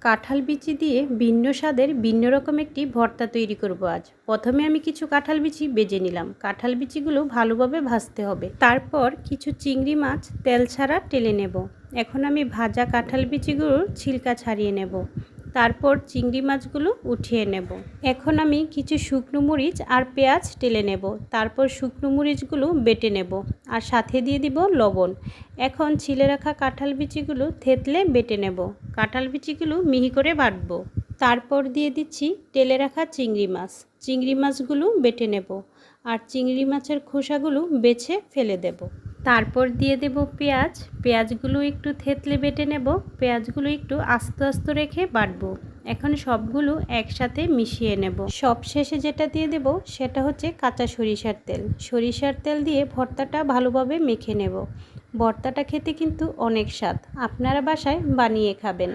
কাঁঠাল বিচি দিয়ে ভিন্ন স্বাদের ভিন্ন রকম একটি ভর্তা তৈরি করব আজ। প্রথমে আমি কিছু কাঁঠাল বিচি ভেজে নিলাম। কাঁঠাল বিচিগুলো ভালোভাবে ভাজতে হবে। তারপর কিছু চিংড়ি মাছ তেল ছাড়া টেলে নেব। এখন আমি ভাজা কাঁঠাল বিচিগুলোর ছিলকা ছাড়িয়ে নেব। তারপর চিংড়ি মাছগুলো উঠিয়ে নেব। এখন আমি কিছু শুকনো মরিচ আর পেঁয়াজ টেলে নেব। তারপর শুকনো মরিচগুলো বেটে নেব আর সাথে দিয়ে দিব লবণ। এখন ছিলে রাখা কাঁঠাল বিচিগুলো থেতলে বেটে নেব। কাঁঠাল বিচিগুলো মিহি করে বাটবো। তারপর দিয়ে দিচ্ছি টেলে রাখা চিংড়ি মাছ। চিংড়ি মাছগুলো বেটে নেব আর চিংড়ি মাছের খোসাগুলো বেছে ফেলে দেব। তারপর দিয়ে দেব পেঁয়াজ। পেঁয়াজগুলো একটু থেতলে বেটে নেব। পেঁয়াজগুলো একটু আস্তে আস্তে রেখে বাটবো। এখন সবগুলো একসাথে মিশিয়ে নেব। সব শেষে যেটা দিয়ে দেব সেটা হচ্ছে কাঁচা সরিষার তেল। সরিষার তেল দিয়ে ভর্তাটা ভালোভাবে মেখে নেব। ভর্তাটা খেতে কিন্তু অনেক স্বাদ। আপনারা বাসায় বানিয়ে খাবেন।